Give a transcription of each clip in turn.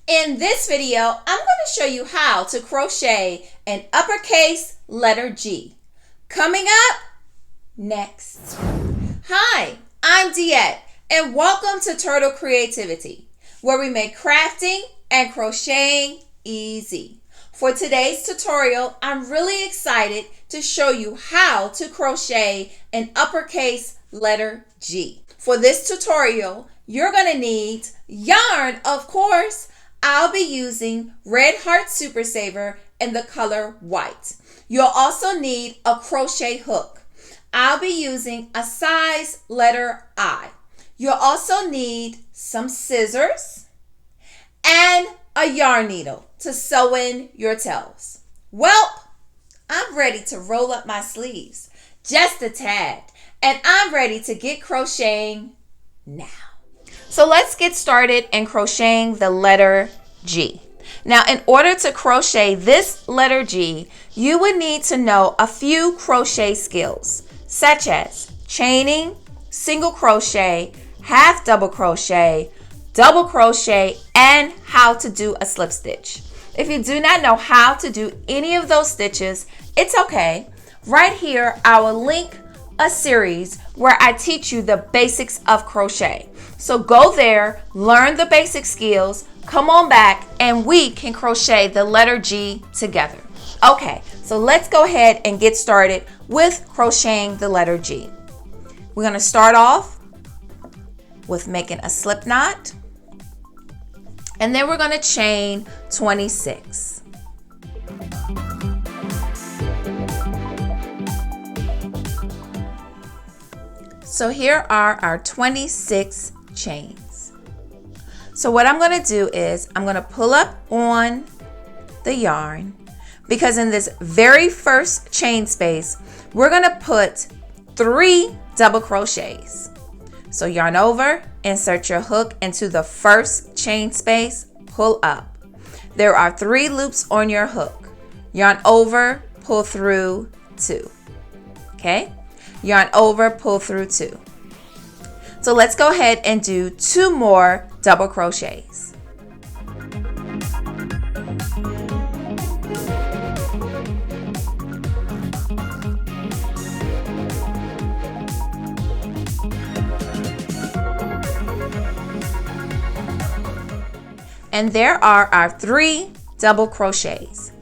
In this video, I'm going to show you how to crochet an uppercase letter G. Coming up next. Hi, I'm Diette, and welcome to Turtle Creativity, where we make crafting and crocheting easy. For today's tutorial, I'm really excited to show you how to crochet an uppercase letter G. For this tutorial, you're going to need yarn, of course. I'll be using Red Heart Super Saver in the color white. You'll also need a crochet hook. I'll be using a size letter I. You'll also need some scissors and a yarn needle to sew in your tails. Well, I'm ready to roll up my sleeves just a tad, and I'm ready to get crocheting now. So let's get started in crocheting the letter G. Now, in order to crochet this letter G, you would need to know a few crochet skills, such as chaining, single crochet, half double crochet, and how to do a slip stitch. If you do not know how to do any of those stitches, it's okay. Right here, I will link a series where I teach you the basics of crochet. So go there, learn the basic skills, come on back, and we can crochet the letter G together. Okay, so let's go ahead and get started with crocheting the letter G. We're going to start off with making a slip knot, and then we're going to chain 26. So here are our 26 chains. So what I'm going to do is I'm going to pull up on the yarn, because in this very first chain space, we're going to put 3 double crochets. So yarn over, insert your hook into the first chain space, pull up. There are 3 loops on your hook. Yarn over, pull through 2. Okay? Yarn over, pull through 2. So let's go ahead and do 2 more double crochets. And there are our 3 double crochets.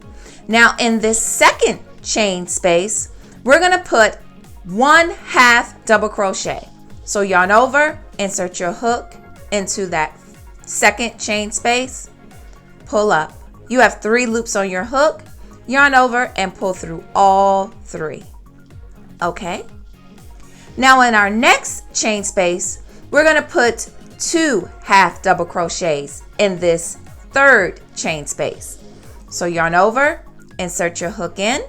Now in this second chain space, we're going to put 1 half double crochet. So yarn over, insert your hook into that second chain space, pull up. You have 3 loops on your hook, yarn over and pull through all 3. Okay? Now in our next chain space, we're going to put 2 half double crochets in this third chain space. So yarn over, insert your hook in,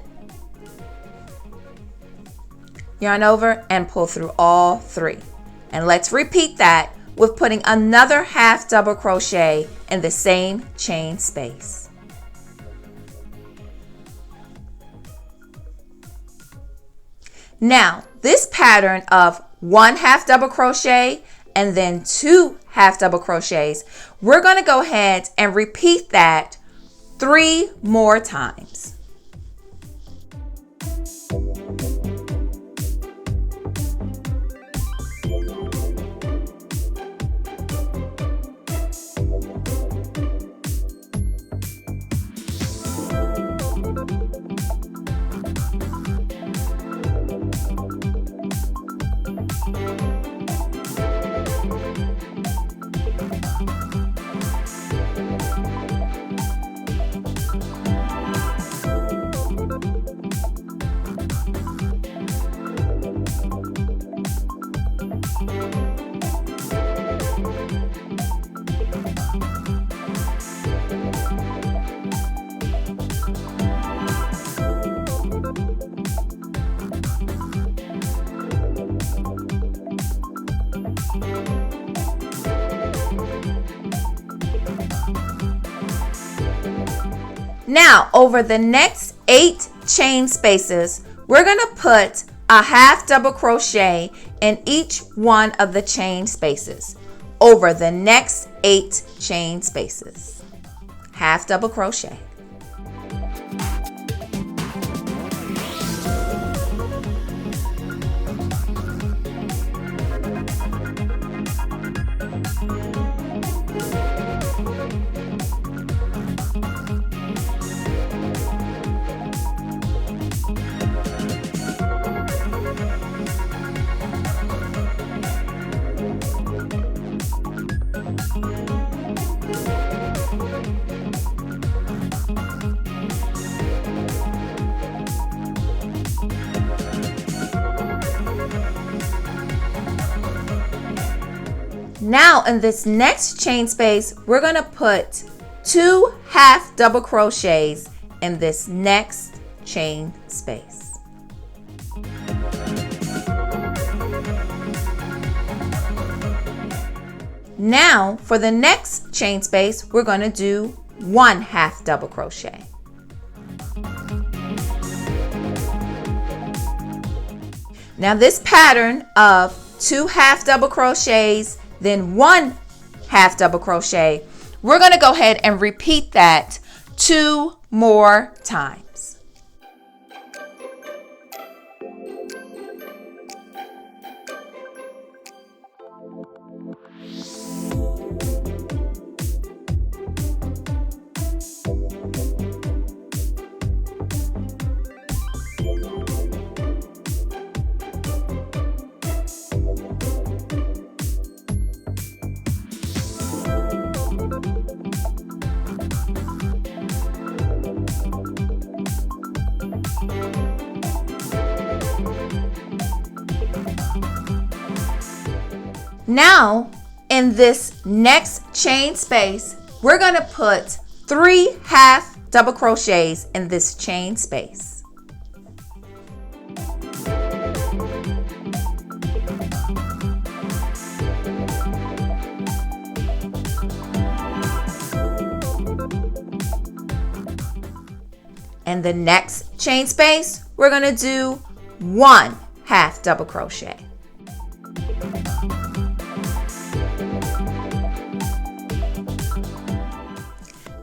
yarn over and pull through all 3. And let's repeat that with putting another half double crochet in the same chain space. Now, this pattern of 1 half double crochet and then 2 half double crochets, we're going to go ahead and repeat that 3 more times. Now, over the next 8 chain spaces, we're going to put a half double crochet in each one of the chain spaces over the next 8 chain spaces. half double crochet. Now in this next chain space, we're going to put 2 half double crochets in this next chain space. Now for the next chain space, we're going to do 1 half double crochet. Now this pattern of 2 half double crochets, then 1 half double crochet, we're going to go ahead and repeat that 2 more times. Now, in this next chain space, we're going to put 3 half double crochets in this chain space. In the next chain space, we're going to do 1 half double crochet.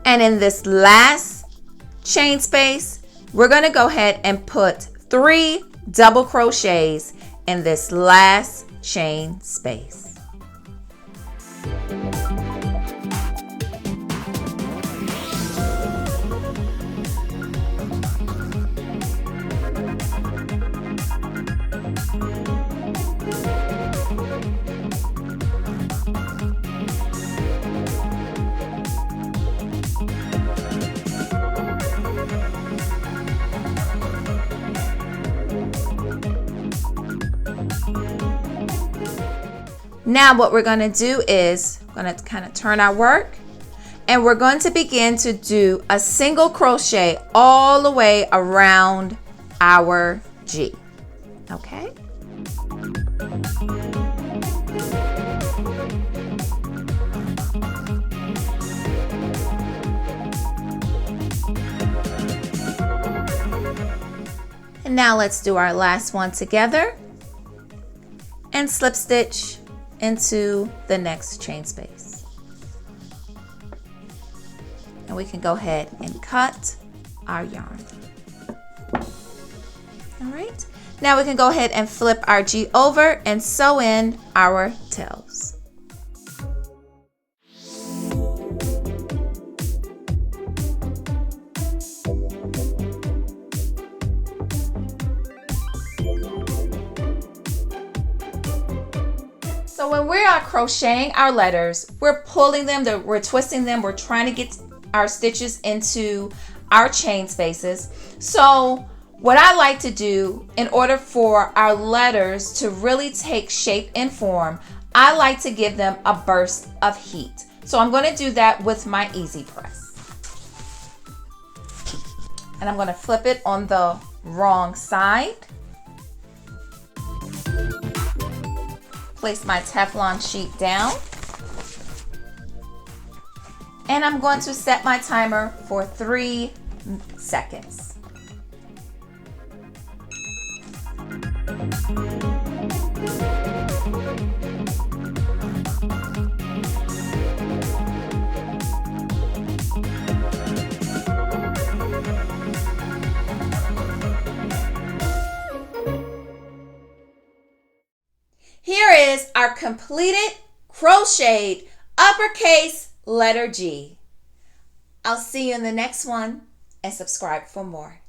And in this last chain space, we're going to go ahead and put 3 double crochets in this last chain space. Now what we're going to do is going to kind of turn our work, and we're going to begin to do a single crochet all the way around our G. Okay? And now let's do our last one together and slip stitch into the next chain space. And we can go ahead and cut our yarn. All right, now we can go ahead and flip our G over and sew in our tails. So when we are crocheting our letters, we're pulling them, we're twisting them, we're trying to get our stitches into our chain spaces. So what I like to do in order for our letters to really take shape and form, I like to give them a burst of heat. So I'm going to do that with my Easy Press. And I'm going to flip it on the wrong side. Place my Teflon sheet down, and I'm going to set my timer for 3 seconds. our completed crocheted uppercase letter G. I'll see you in the next one, and subscribe for more.